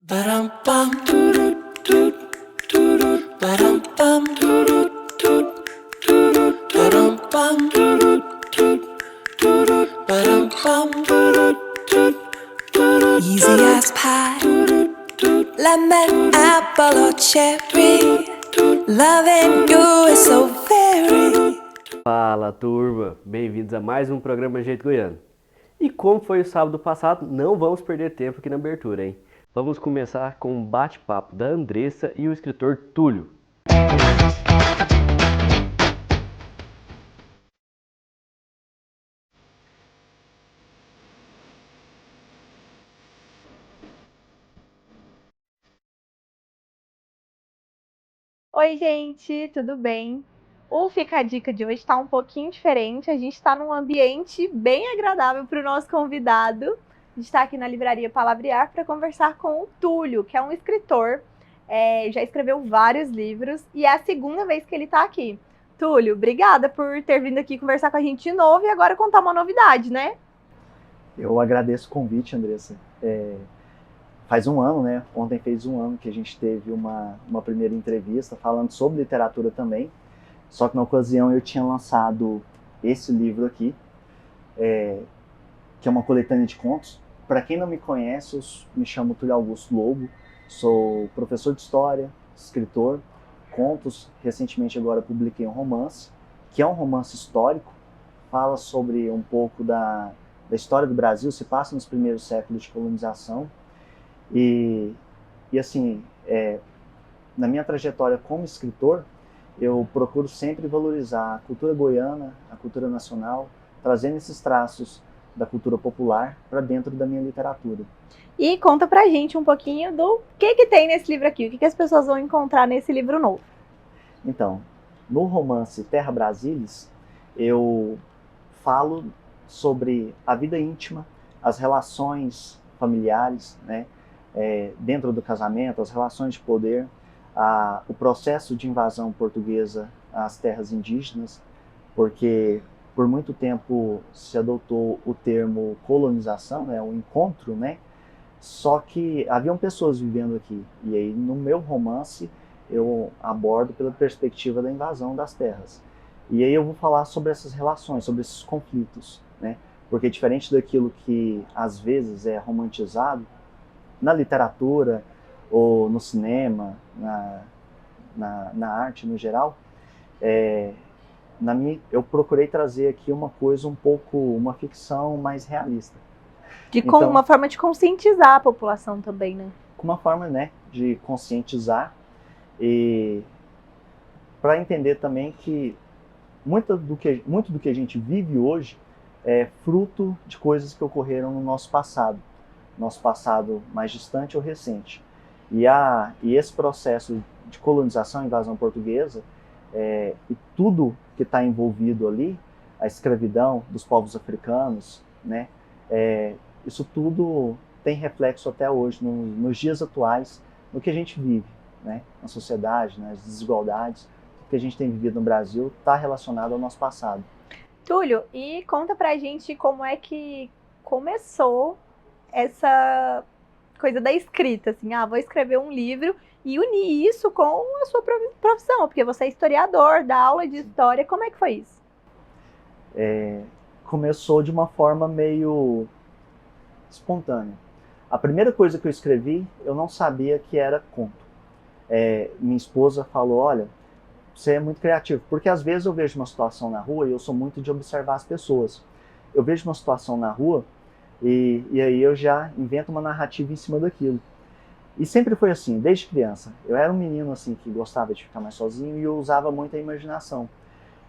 Ba-dum-bum, doo-doo-doo, doo-doo, ba-dum-bum, doo-doo-doo, doo-doo, ba-dum-bum, doo-doo-doo, doo-doo, ba-dum-bum, doo-doo-doo, doo-doo. Easy as pie, lemon, apple or cherry. Loving you is so very. Fala turma, bem-vindos a mais um programa Jeito Goiano. E como foi o sábado passado, não vamos perder tempo aqui na abertura, hein? Vamos começar com um bate-papo da Andressa e o escritor Túlio. Oi, gente, tudo bem? O Fica a Dica de hoje está um pouquinho diferente. A gente está num ambiente bem agradável para o nosso convidado. A gente está aqui na Livraria Palavrear para conversar com o Túlio, que é um escritor, já escreveu vários livros e é a segunda vez que ele está aqui. Túlio, obrigada por ter vindo aqui conversar com a gente de novo e agora contar uma novidade, né? Eu agradeço o convite, Andressa. Faz um ano, né? Ontem fez um ano que a gente teve uma primeira entrevista falando sobre literatura também. Só que na ocasião eu tinha lançado esse livro aqui, que é uma coletânea de contos. Para quem não me conhece, eu me chamo Túlio Augusto Lobo, sou professor de história, escritor, contos. Recentemente agora publiquei um romance, que é um romance histórico, fala sobre um pouco da história do Brasil, se passa nos primeiros séculos de colonização. E assim, na minha trajetória como escritor, eu procuro sempre valorizar a cultura goiana, a cultura nacional, trazendo esses traços da cultura popular para dentro da minha literatura. E conta pra gente um pouquinho do que tem nesse livro aqui, o que as pessoas vão encontrar nesse livro novo. Então, no romance Terra Brasilis, eu falo sobre a vida íntima, as relações familiares, né, dentro do casamento, as relações de poder, o processo de invasão portuguesa às terras indígenas, porque por muito tempo se adotou o termo colonização, né, o encontro, né, só que haviam pessoas vivendo aqui. E aí no meu romance eu abordo pela perspectiva da invasão das terras. E aí eu vou falar sobre essas relações, sobre esses conflitos, né? Porque diferente daquilo que às vezes é romantizado na literatura ou no cinema, na arte no geral, eu procurei trazer aqui uma coisa uma ficção mais realista. Com uma forma de conscientizar a população também, né? Com uma forma, né, de conscientizar e para entender também que muito do que a gente vive hoje é fruto de coisas que ocorreram no nosso passado mais distante ou recente. E esse processo de colonização, invasão portuguesa, e tudo que está envolvido ali, a escravidão dos povos africanos, né, isso tudo tem reflexo até hoje, nos dias atuais, no que a gente vive, né, na sociedade, nas desigualdades. O que a gente tem vivido no Brasil está relacionado ao nosso passado. Túlio, e conta pra gente como é que começou essa coisa da escrita, assim, vou escrever um livro e unir isso com a sua profissão, porque você é historiador, dá aula de história, como é que foi isso? Começou de uma forma meio espontânea. A primeira coisa que eu escrevi, eu não sabia que era conto. Minha esposa falou, olha, você é muito criativo, porque às vezes eu vejo uma situação na rua e eu sou muito de observar as pessoas. Eu vejo uma situação na rua e aí eu já invento uma narrativa em cima daquilo. E sempre foi assim, desde criança. Eu era um menino assim que gostava de ficar mais sozinho e eu usava muito a imaginação.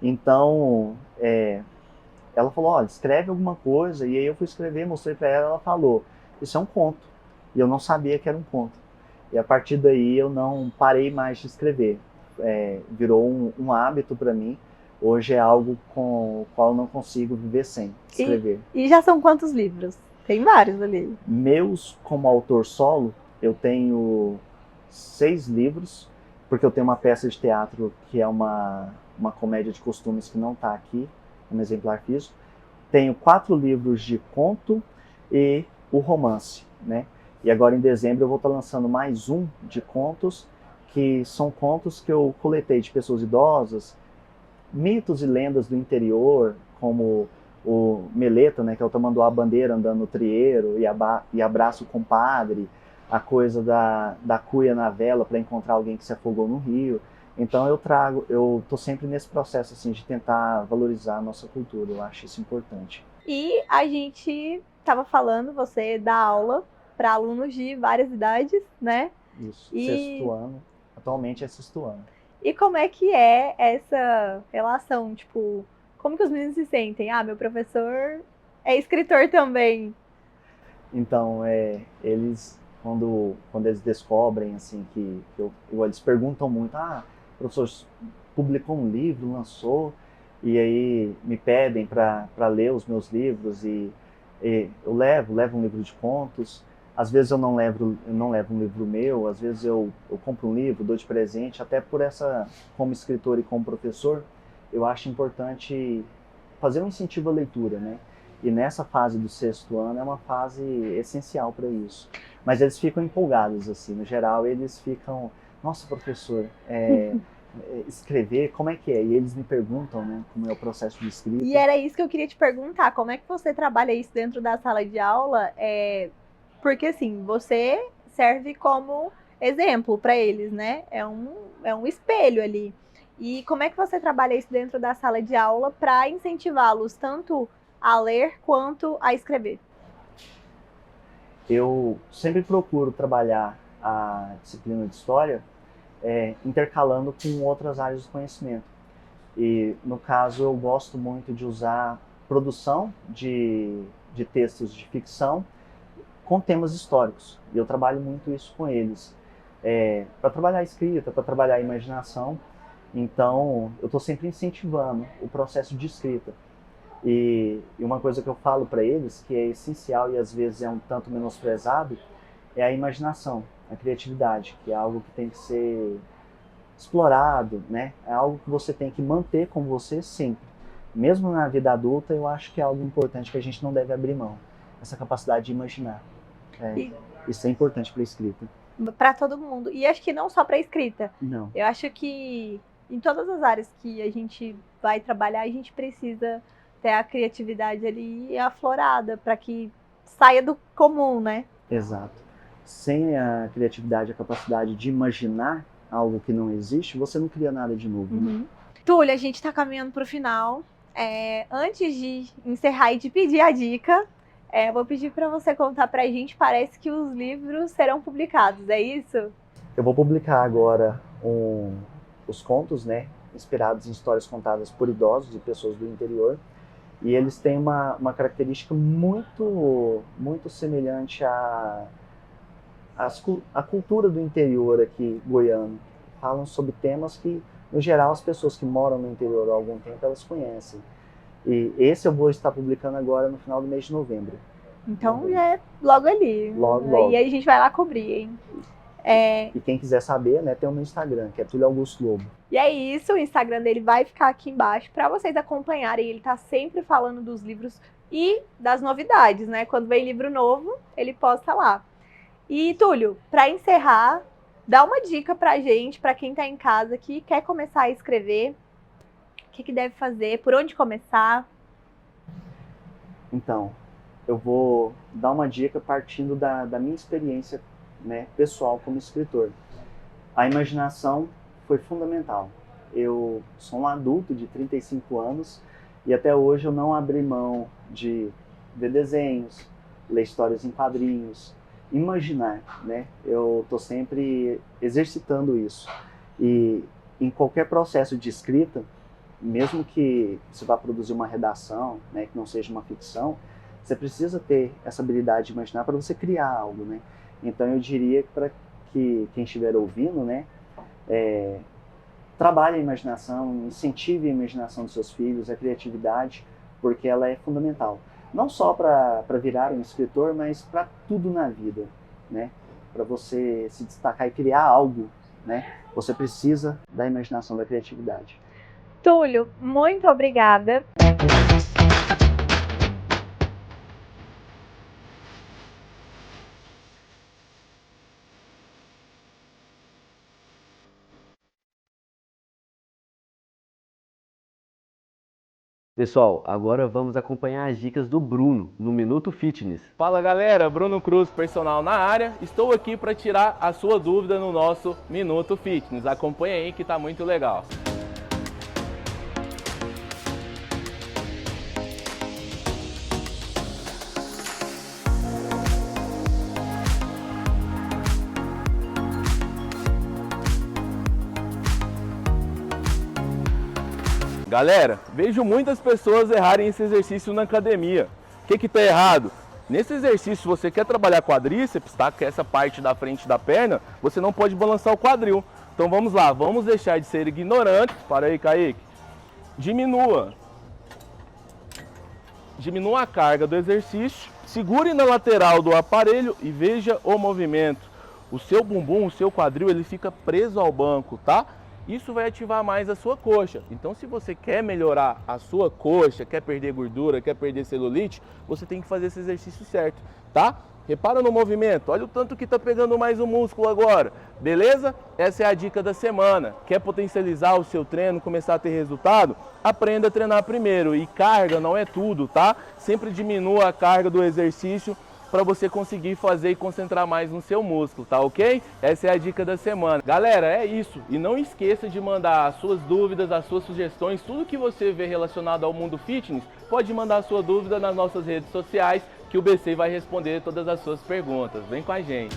Então, ela falou, olha, escreve alguma coisa. E aí eu fui escrever, mostrei para ela, ela falou, isso é um conto. E eu não sabia que era um conto. E a partir daí eu não parei mais de escrever. Virou um hábito para mim. Hoje é algo com o qual eu não consigo viver sem escrever. E já são quantos livros? Tem vários ali. Meus, como autor solo, eu tenho 6 livros, porque eu tenho uma peça de teatro que é uma comédia de costumes que não está aqui, um exemplar físico. Tenho 4 livros de conto e o romance, né? E agora em dezembro eu vou estar lançando mais um de contos, que são contos que eu coletei de pessoas idosas, mitos e lendas do interior, como o Meleta, né, que é o tamanduá bandeira andando no trieiro e abraça o compadre, a coisa da cuia na vela para encontrar alguém que se afogou no rio. Então eu tô sempre nesse processo assim de tentar valorizar a nossa cultura, eu acho isso importante. E a gente estava falando, você dá aula para alunos de várias idades, né? Isso, E- sexto ano, atualmente é sexto ano. E como é que é essa relação? Tipo, como que os meninos se sentem? Ah, meu professor é escritor também. Então, eles, quando eles descobrem, assim, eles perguntam muito, o professor publicou um livro, lançou, e aí me pedem para ler os meus livros, e eu levo um livro de contos, às vezes eu não levo um livro meu, às vezes eu compro um livro, dou de presente, até por como escritor e como professor, eu acho importante fazer um incentivo à leitura, né? E nessa fase do sexto ano é uma fase essencial para isso. Mas eles ficam empolgados, assim, no geral eles ficam, nossa, professor, escrever, como é que é? E eles me perguntam, né, como é o processo de escrita. E era isso que eu queria te perguntar, como é que você trabalha isso dentro da sala de aula? Porque assim, você serve como exemplo para eles, né? É um espelho ali. E como é que você trabalha isso dentro da sala de aula para incentivá-los tanto a ler quanto a escrever? Eu sempre procuro trabalhar a disciplina de história intercalando com outras áreas do conhecimento. E, no caso, eu gosto muito de usar produção de textos de ficção com temas históricos. E eu trabalho muito isso com eles. Para trabalhar a escrita, para trabalhar a imaginação. Então, eu estou sempre incentivando o processo de escrita. E uma coisa que eu falo para eles, que é essencial e às vezes é um tanto menosprezado, é a imaginação, a criatividade, que é algo que tem que ser explorado, né? É algo que você tem que manter com você sempre. Mesmo na vida adulta, eu acho que é algo importante que a gente não deve abrir mão. Essa capacidade de imaginar. Isso é importante para a escrita. Para todo mundo. E acho que não só para escrita. Não. Eu acho que em todas as áreas que a gente vai trabalhar, a gente precisa ter a criatividade ali aflorada para que saia do comum, né? Exato. Sem a criatividade, a capacidade de imaginar algo que não existe, você não cria nada de novo. Né? Túlio, a gente está caminhando para o final. Antes de encerrar e de pedir a dica, vou pedir para você contar para a gente, parece que os livros serão publicados, é isso? Eu vou publicar agora os contos, né, inspirados em histórias contadas por idosos e pessoas do interior. E eles têm uma característica muito, muito semelhante à cultura do interior aqui, goiano. Falam sobre temas que, no geral, as pessoas que moram no interior há algum tempo, elas conhecem. E esse eu vou estar publicando agora no final do mês de novembro. Então já é logo ali. Logo. E aí a gente vai lá cobrir, hein? E quem quiser saber, né, tem o meu Instagram, que é Túlio Augusto Lobo. E é isso, o Instagram dele vai ficar aqui embaixo para vocês acompanharem. Ele tá sempre falando dos livros e das novidades, né? Quando vem livro novo, ele posta lá. E, Túlio, para encerrar, dá uma dica pra gente, para quem tá em casa que quer começar a escrever, o que deve fazer, por onde começar? Então, eu vou dar uma dica partindo da minha experiência, né, pessoal como escritor. A imaginação foi fundamental. Eu sou um adulto de 35 anos e até hoje eu não abri mão de ver desenhos, ler histórias em quadrinhos, imaginar, né? Eu estou sempre exercitando isso. E em qualquer processo de escrita, mesmo que você vá produzir uma redação, né, que não seja uma ficção, você precisa ter essa habilidade de imaginar para você criar algo, né? Então eu diria para que quem estiver ouvindo, né, trabalhe a imaginação, incentive a imaginação dos seus filhos, a criatividade, porque ela é fundamental. Não só para virar um escritor, mas para tudo na vida, né? Para você se destacar e criar algo, né? Você precisa da imaginação, da criatividade. Túlio, muito obrigada. Pessoal, agora vamos acompanhar as dicas do Bruno no Minuto Fitness. Fala galera, Bruno Cruz, personal na área. Estou aqui para tirar a sua dúvida no nosso Minuto Fitness. Acompanhe aí que tá muito legal. Galera, vejo muitas pessoas errarem esse exercício na academia. O que está errado? Nesse exercício, se você quer trabalhar quadríceps, tá? Que é essa parte da frente da perna, você não pode balançar o quadril. Então vamos lá, vamos deixar de ser ignorantes. Para aí, Kaique. Diminua a carga do exercício. Segure na lateral do aparelho e veja o movimento. O seu bumbum, o seu quadril, ele fica preso ao banco, tá? Isso vai ativar mais a sua coxa. Então, se você quer melhorar a sua coxa, quer perder gordura, quer perder celulite, você tem que fazer esse exercício certo, tá? Repara no movimento, olha o tanto que tá pegando mais o músculo agora, beleza? Essa é a dica da semana. Quer potencializar o seu treino, começar a ter resultado? Aprenda a treinar primeiro. E carga não é tudo, tá? Sempre diminua a carga do exercício para você conseguir fazer e concentrar mais no seu músculo, tá ok? Essa é a dica da semana. Galera, é isso. E não esqueça de mandar as suas dúvidas, as suas sugestões, tudo que você vê relacionado ao mundo fitness, pode mandar a sua dúvida nas nossas redes sociais, que o BC vai responder todas as suas perguntas. Vem com a gente.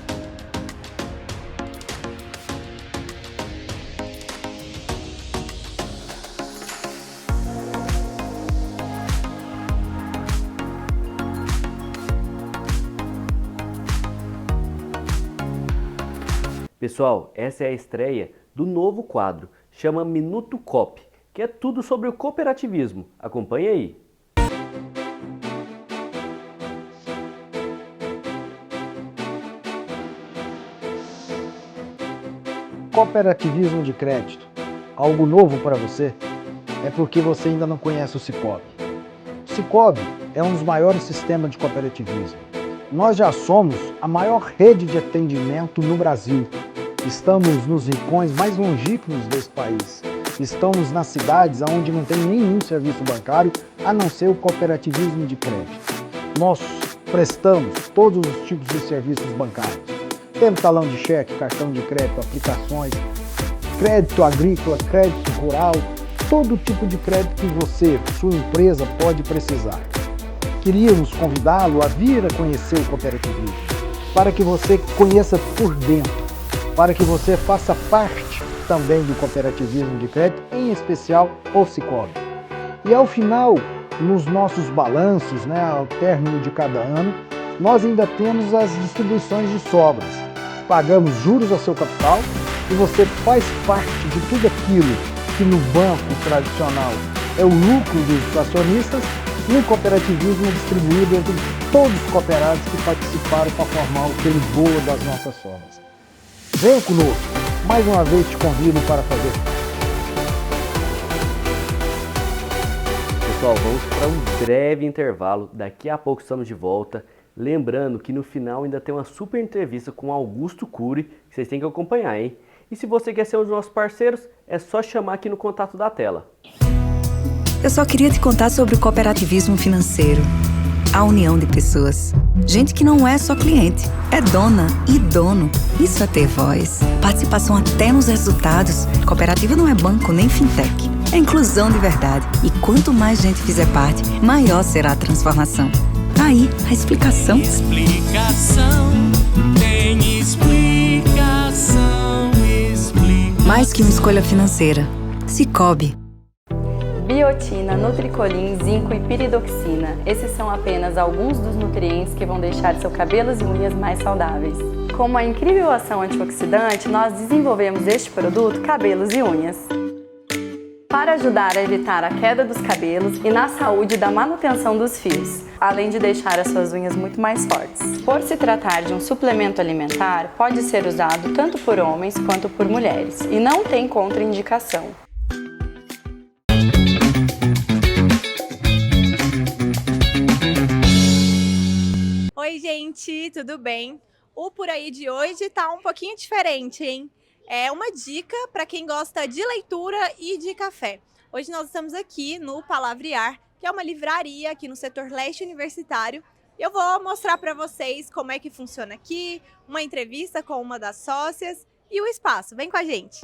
Pessoal, essa é a estreia do novo quadro, chama Minuto Cop, que é tudo sobre o cooperativismo. Acompanhe aí. Cooperativismo de crédito, algo novo para você? É porque você ainda não conhece o Sicoob. O Sicoob é um dos maiores sistemas de cooperativismo. Nós já somos a maior rede de atendimento no Brasil. Estamos nos rincões mais longínquos desse país. Estamos nas cidades onde não tem nenhum serviço bancário, a não ser o cooperativismo de crédito. Nós prestamos todos os tipos de serviços bancários. Temos talão de cheque, cartão de crédito, aplicações, crédito agrícola, crédito rural, todo tipo de crédito que você, sua empresa, pode precisar. Queríamos convidá-lo a vir a conhecer o cooperativismo, para que você conheça por dentro, para que você faça parte também do cooperativismo de crédito, em especial o Sicoob. E ao final, nos nossos balanços, ao término de cada ano, nós ainda temos as distribuições de sobras. Pagamos juros ao seu capital e você faz parte de tudo aquilo que no banco tradicional é o lucro dos acionistas, no cooperativismo distribuído entre todos os cooperados que participaram para formar aquele bolo das nossas sobras. Venha conosco, mais uma vez te convido para fazer. Pessoal, vamos para um breve intervalo, daqui a pouco estamos de volta. Lembrando que no final ainda tem uma super entrevista com Augusto Cury, que vocês têm que acompanhar, hein? E se você quer ser um dos nossos parceiros, é só chamar aqui no contato da tela. Eu só queria te contar sobre o cooperativismo financeiro. A união de pessoas. Gente que não é só cliente, é dona e dono. Isso é ter voz. Participação até nos resultados. Cooperativa não é banco nem fintech. É inclusão de verdade. E quanto mais gente fizer parte, maior será a transformação. Aí, a explicação. Tem explicação. Mais que uma escolha financeira. Sicoob. Biotina, Nutricolin, zinco e piridoxina. Esses são apenas alguns dos nutrientes que vão deixar seu cabelo e unhas mais saudáveis. Com uma incrível ação antioxidante, nós desenvolvemos este produto Cabelos e Unhas. Para ajudar a evitar a queda dos cabelos e na saúde da manutenção dos fios, além de deixar as suas unhas muito mais fortes. Por se tratar de um suplemento alimentar, pode ser usado tanto por homens quanto por mulheres e não tem contraindicação. Oi, gente, tudo bem? O Por Aí de hoje tá um pouquinho diferente, hein? É uma dica para quem gosta de leitura e de café. Hoje nós estamos aqui no Palavrear, que é uma livraria aqui no setor leste universitário. Eu vou mostrar para vocês como é que funciona aqui, uma entrevista com uma das sócias e o espaço. Vem com a gente!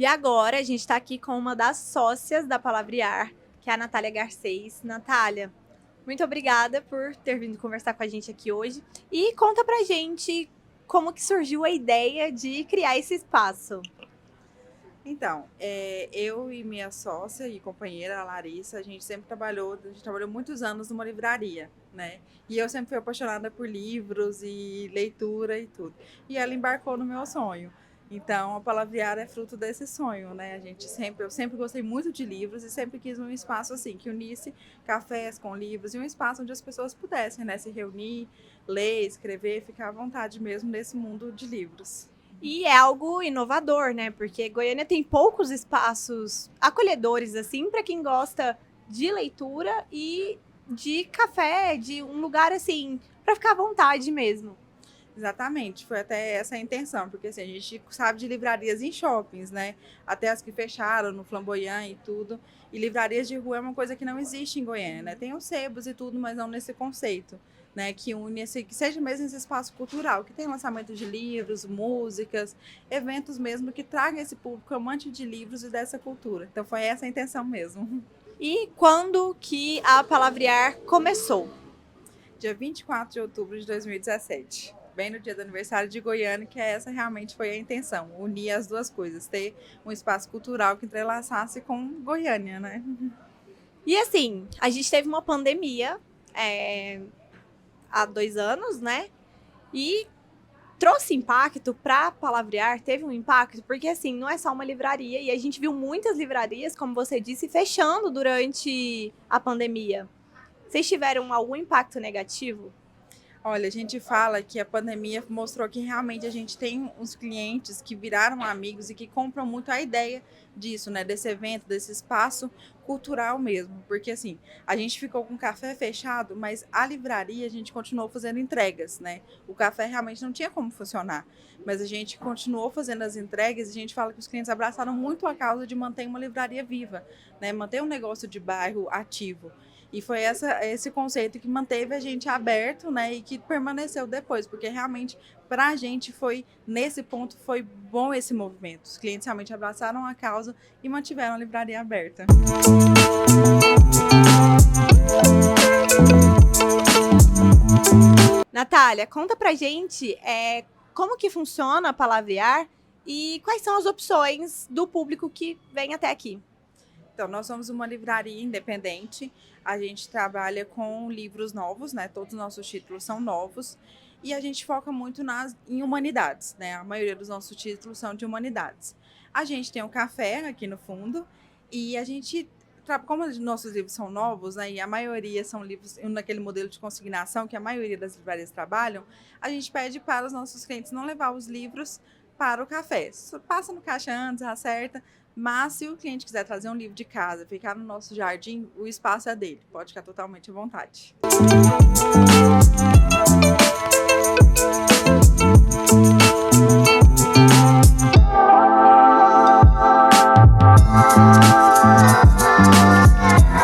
E agora a gente está aqui com uma das sócias da Palavrear, que é a Natália Garcês. Natália, muito obrigada por ter vindo conversar com a gente aqui hoje. E conta pra gente como que surgiu a ideia de criar esse espaço. Então, eu e minha sócia e companheira, a Larissa, a gente trabalhou muitos anos numa livraria, né? E eu sempre fui apaixonada por livros e leitura e tudo. E ela embarcou no meu sonho. Então, a Palavrear é fruto desse sonho, né? Eu sempre gostei muito de livros e sempre quis um espaço assim, que unisse cafés com livros e um espaço onde as pessoas pudessem, né, se reunir, ler, escrever, ficar à vontade mesmo nesse mundo de livros. E é algo inovador, né? Porque Goiânia tem poucos espaços acolhedores, assim, para quem gosta de leitura e de café, de um lugar, assim, para ficar à vontade mesmo. Exatamente, foi até essa a intenção, porque assim, a gente sabe de livrarias em shoppings, né? Até as que fecharam no Flamboyant e tudo. E livrarias de rua é uma coisa que não existe em Goiânia, né? Tem os sebos e tudo, mas não nesse conceito, né? Que une que seja mesmo esse espaço cultural, que tem lançamento de livros, músicas, eventos mesmo que tragam esse público amante de livros e dessa cultura. Então foi essa a intenção mesmo. E quando que a Palavrear começou? Dia 24 de outubro de 2017. Bem no dia do aniversário de Goiânia, que essa realmente foi a intenção, unir as duas coisas, ter um espaço cultural que entrelaçasse com Goiânia, né? E assim, a gente teve uma pandemia há 2 anos, né? E trouxe impacto para Palavrear, teve um impacto, porque assim, não é só uma livraria, e a gente viu muitas livrarias, como você disse, fechando durante a pandemia. Vocês tiveram algum impacto negativo? Olha, a gente fala que a pandemia mostrou que realmente a gente tem uns clientes que viraram amigos e que compram muito a ideia disso, né? Desse evento, desse espaço cultural mesmo. Porque assim, a gente ficou com o café fechado, mas a livraria a gente continuou fazendo entregas, né? O café realmente não tinha como funcionar, mas a gente continuou fazendo as entregas e a gente fala que os clientes abraçaram muito a causa de manter uma livraria viva, né? Manter um negócio de bairro ativo. E foi esse conceito que manteve a gente aberto, né, e que permaneceu depois, porque realmente, para a gente, nesse ponto, foi bom esse movimento. Os clientes realmente abraçaram a causa e mantiveram a livraria aberta. Natália, conta pra gente como que funciona a Palavrear e quais são as opções do público que vem até aqui. Então, nós somos uma livraria independente, a gente trabalha com livros novos, né? Todos os nossos títulos são novos e a gente foca muito em humanidades, né? A maioria dos nossos títulos são de humanidades. A gente tem um café aqui no fundo e a gente, como os nossos livros são novos, né? E a maioria são livros naquele modelo de consignação que a maioria das livrarias trabalham, a gente pede para os nossos clientes não levar os livros para o café. Passa no caixa antes, acerta. Mas se o cliente quiser trazer um livro de casa, ficar no nosso jardim, o espaço é dele. Pode ficar totalmente à vontade.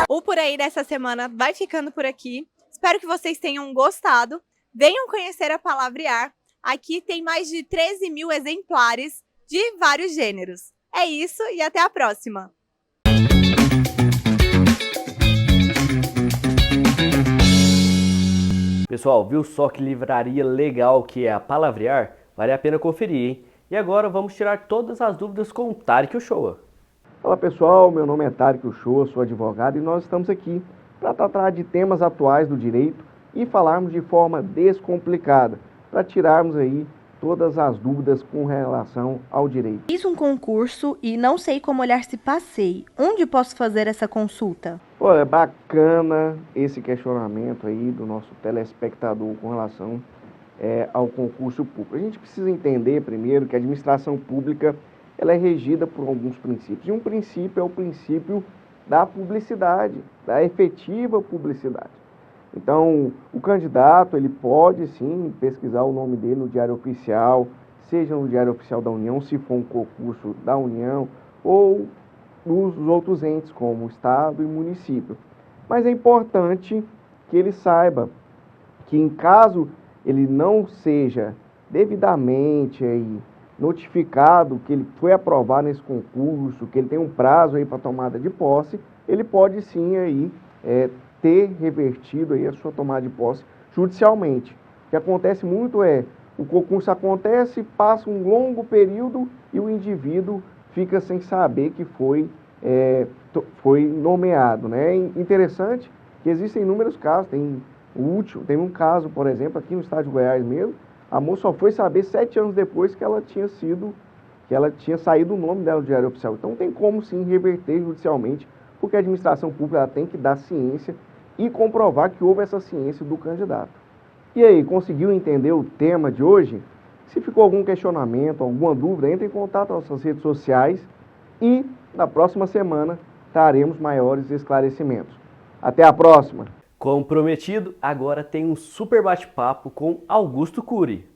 O Por Aí dessa semana vai ficando por aqui. Espero que vocês tenham gostado. Venham conhecer a Palavrear. Aqui tem mais de 13 mil exemplares de vários gêneros. É isso e até a próxima! Pessoal, viu só que livraria legal que é a Palavrear? Vale a pena conferir, hein? E agora vamos tirar todas as dúvidas com o Tarek Uchoa. Olá pessoal, meu nome é Tarek Uchoa, sou advogado e nós estamos aqui para tratar de temas atuais do direito e falarmos de forma descomplicada, para tirarmos aí todas as dúvidas com relação ao direito. Fiz um concurso e não sei como olhar se passei. Onde posso fazer essa consulta? Pô, é bacana esse questionamento aí do nosso telespectador com relação ao concurso público. A gente precisa entender primeiro que a administração pública ela é regida por alguns princípios. E um princípio é o princípio da publicidade, da efetiva publicidade. Então, o candidato ele pode sim pesquisar o nome dele no Diário Oficial, seja no Diário Oficial da União, se for um concurso da União, ou nos outros entes, como o Estado e município. Mas é importante que ele saiba que, em caso ele não seja devidamente aí notificado que ele foi aprovado nesse concurso, que ele tem um prazo aí para tomada de posse, ele pode sim aí ter revertido aí a sua tomada de posse judicialmente. O que acontece muito o concurso acontece, passa um longo período e o indivíduo fica sem saber que foi nomeado, né? É interessante que existem inúmeros casos, tem um caso, por exemplo, aqui no estado de Goiás mesmo, a moça só foi saber 7 anos depois que ela tinha saído o nome dela do Diário Oficial. Então tem como sim reverter judicialmente, porque a administração pública ela tem que dar ciência e comprovar que houve essa ciência do candidato. E aí, conseguiu entender o tema de hoje? Se ficou algum questionamento, alguma dúvida, entre em contato com nossas redes sociais e na próxima semana traremos maiores esclarecimentos. Até a próxima! Como prometido, agora tem um super bate-papo com Augusto Cury.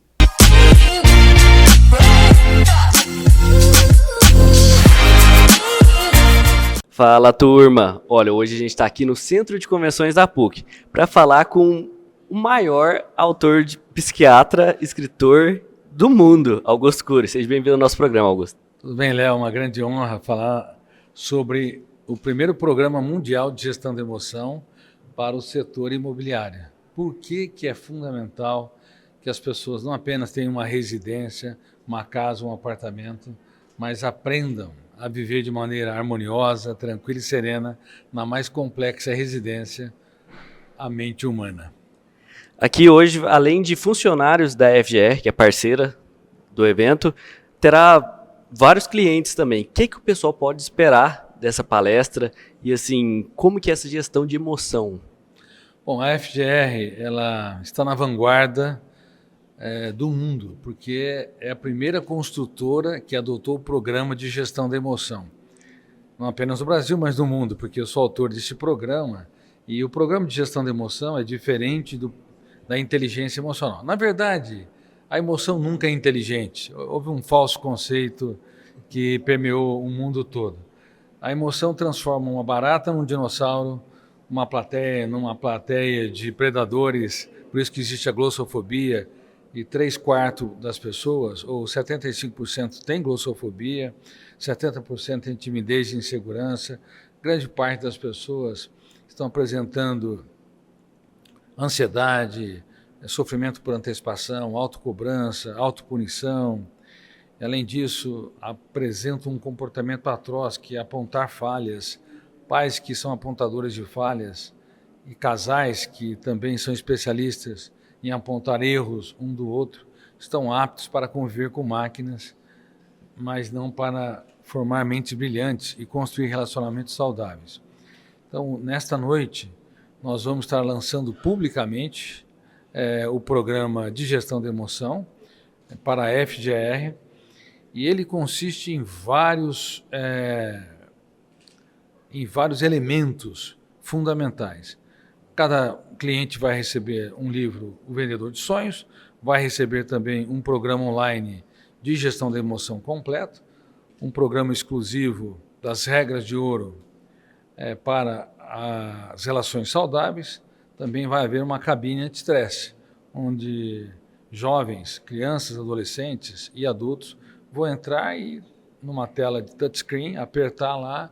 Fala, turma! Olha, hoje a gente está aqui no Centro de Convenções da PUC para falar com o maior autor de psiquiatra, escritor do mundo, Augusto Cury. Seja bem-vindo ao nosso programa, Augusto. Tudo bem, Léo? Uma grande honra falar sobre o primeiro programa mundial de gestão da emoção para o setor imobiliário. Por que é fundamental que as pessoas não apenas tenham uma residência, uma casa, um apartamento, mas aprendam a viver de maneira harmoniosa, tranquila e serena na mais complexa residência, a mente humana. Aqui hoje, além de funcionários da FGR, que é parceira do evento, terá vários clientes também. O que o pessoal pode esperar dessa palestra e assim, como que é essa gestão de emoção? Bom, a FGR ela está na vanguarda do mundo, porque é a primeira construtora que adotou o programa de gestão da emoção. Não apenas no Brasil, mas no mundo, porque eu sou autor desse programa, e o programa de gestão da emoção é diferente da inteligência emocional. Na verdade, a emoção nunca é inteligente. Houve um falso conceito que permeou o mundo todo. A emoção transforma uma barata num dinossauro, uma plateia numa plateia de predadores, por isso que existe a glossofobia, e 3/4 das pessoas, ou 75% tem glossofobia, 70% tem timidez e insegurança, grande parte das pessoas estão apresentando ansiedade, sofrimento por antecipação, autocobrança, autopunição. Além disso, apresentam um comportamento atroz, que é apontar falhas, pais que são apontadores de falhas e casais que também são especialistas em apontar erros um do outro, estão aptos para conviver com máquinas, mas não para formar mentes brilhantes e construir relacionamentos saudáveis. Então, nesta noite, nós vamos estar lançando publicamente o programa de gestão da emoção para a FGR, e ele consiste em vários elementos fundamentais. Cada cliente vai receber um livro, O Vendedor de Sonhos, vai receber também um programa online de gestão da emoção completo, um programa exclusivo das regras de ouro para as relações saudáveis. Também vai haver uma cabine anti-estresse, onde jovens, crianças, adolescentes e adultos vão entrar e, numa tela de touchscreen, apertar lá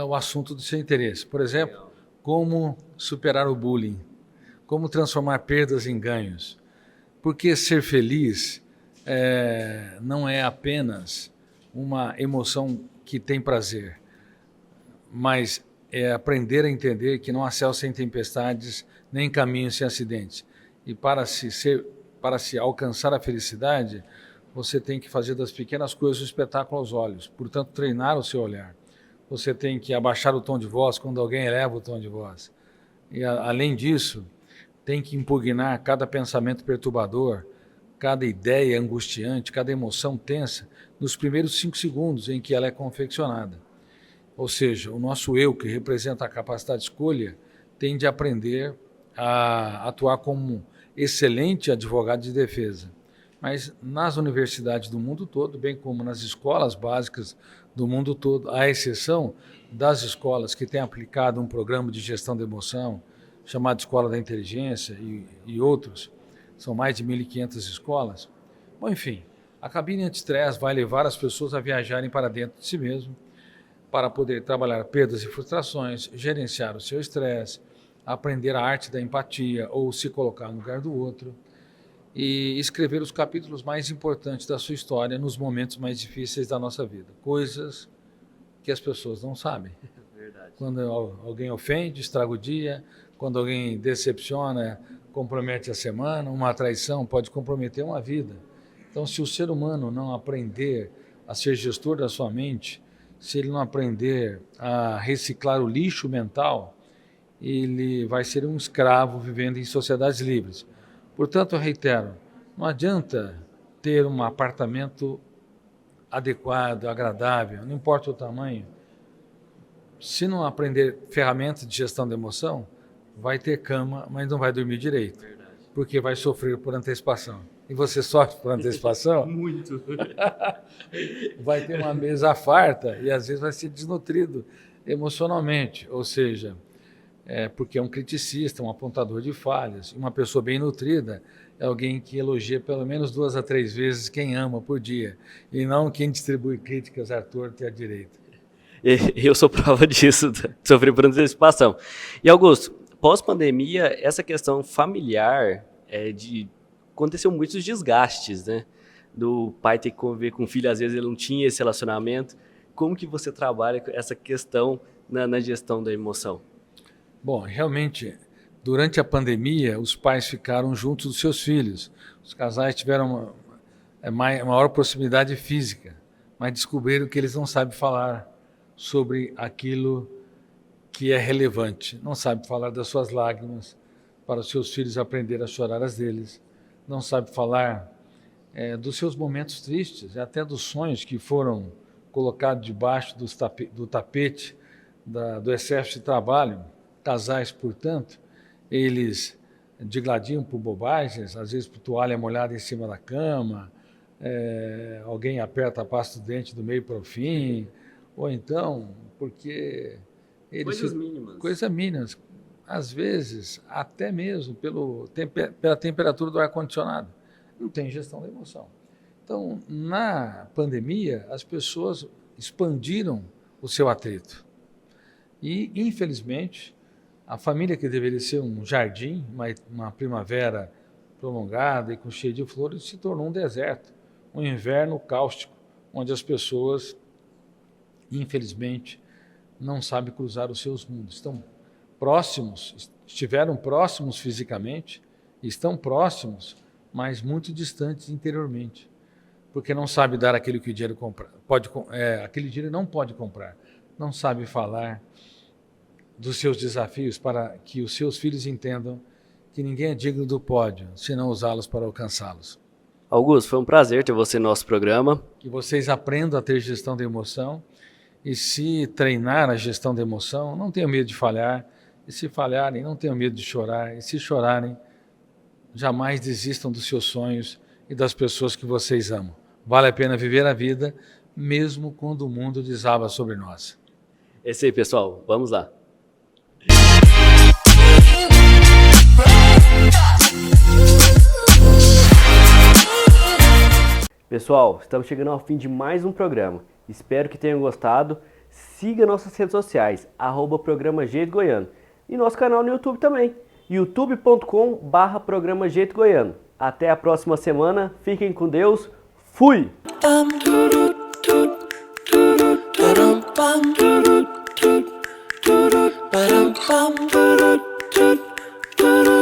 o assunto do seu interesse. Por exemplo, como superar o bullying, como transformar perdas em ganhos. Porque ser feliz não é apenas uma emoção que tem prazer, mas é aprender a entender que não há céu sem tempestades, nem caminho sem acidentes. E para se ser para se alcançar a felicidade, você tem que fazer das pequenas coisas um espetáculo aos olhos, portanto, treinar o seu olhar. Você tem que abaixar o tom de voz quando alguém eleva o tom de voz. E, além disso, tem que impugnar cada pensamento perturbador, cada ideia angustiante, cada emoção tensa, nos primeiros 5 segundos em que ela é confeccionada. Ou seja, o nosso eu, que representa a capacidade de escolha, tem de aprender a atuar como excelente advogado de defesa. Mas nas universidades do mundo todo, bem como nas escolas básicas do mundo todo, à exceção das escolas que têm aplicado um programa de gestão da emoção, chamado Escola da Inteligência e outros, são mais de 1.500 escolas. Bom, enfim, a cabine anti-estresse vai levar as pessoas a viajarem para dentro de si mesmo, para poder trabalhar perdas e frustrações, gerenciar o seu estresse, aprender a arte da empatia ou se colocar no lugar do outro, e escrever os capítulos mais importantes da sua história nos momentos mais difíceis da nossa vida. Coisas que as pessoas não sabem. Verdade. Quando alguém ofende, estraga o dia. Quando alguém decepciona, compromete a semana. Uma traição pode comprometer uma vida. Então, se o ser humano não aprender a ser gestor da sua mente, se ele não aprender a reciclar o lixo mental, ele vai ser um escravo vivendo em sociedades livres. Portanto, eu reitero, não adianta ter um apartamento adequado, agradável, não importa o tamanho. Se não aprender ferramentas de gestão da emoção, vai ter cama, mas não vai dormir direito. Verdade. Porque vai sofrer por antecipação. E você sofre por antecipação? Muito. Vai ter uma mesa farta e às vezes vai ser desnutrido emocionalmente, ou seja, porque é um criticista, um apontador de falhas. Uma pessoa bem nutrida é alguém que elogia pelo menos 2 a 3 vezes quem ama por dia, e não quem distribui críticas à torta e à direita. Eu sou prova disso, sofri por antecipação. E Augusto, pós-pandemia, essa questão familiar, aconteceu muitos desgastes, né? Do pai ter que conviver com o filho, às vezes ele não tinha esse relacionamento. Como que você trabalha com essa questão na gestão da emoção? Bom, realmente, durante a pandemia, os pais ficaram juntos dos seus filhos. Os casais tiveram maior proximidade física, mas descobriram que eles não sabem falar sobre aquilo que é relevante. Não sabem falar das suas lágrimas, para os seus filhos aprenderem a chorar as deles. Não sabem falar dos seus momentos tristes, até dos sonhos que foram colocados debaixo do tapete do excesso de trabalho. Casais, portanto, eles digladiam por bobagens, às vezes por toalha molhada em cima da cama, alguém aperta a pasta do dente do meio para o fim, ou então porque coisas mínimas. Coisas mínimas, às vezes até mesmo pela temperatura do ar-condicionado. Não tem gestão da emoção. Então, na pandemia, as pessoas expandiram o seu atrito. E, infelizmente, a família que deveria ser um jardim, uma primavera prolongada e com cheio de flores, se tornou um deserto, um inverno cáustico, onde as pessoas, infelizmente, não sabem cruzar os seus mundos. Estiveram próximos fisicamente, estão próximos, mas muito distantes interiormente, porque não sabe dar aquilo que o dinheiro aquele dinheiro não pode comprar, não sabe falar dos seus desafios para que os seus filhos entendam que ninguém é digno do pódio, se não usá-los para alcançá-los. Augusto, foi um prazer ter você no nosso programa. Que vocês aprendam a ter gestão da emoção e se treinar a gestão da emoção, não tenham medo de falhar, e se falharem, não tenham medo de chorar, e se chorarem, jamais desistam dos seus sonhos e das pessoas que vocês amam. Vale a pena viver a vida, mesmo quando o mundo desaba sobre nós. É isso aí, pessoal. Vamos lá. Pessoal, estamos chegando ao fim de mais um programa. Espero que tenham gostado. Siga nossas redes sociais, @Programa Jeito Goiano. E nosso canal no YouTube também, youtube.com/Programa Jeito Goiano. Até a próxima semana. Fiquem com Deus. Fui!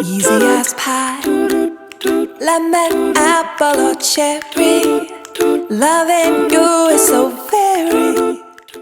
Easy as pie, lemon, apple or cherry. Loving you is so very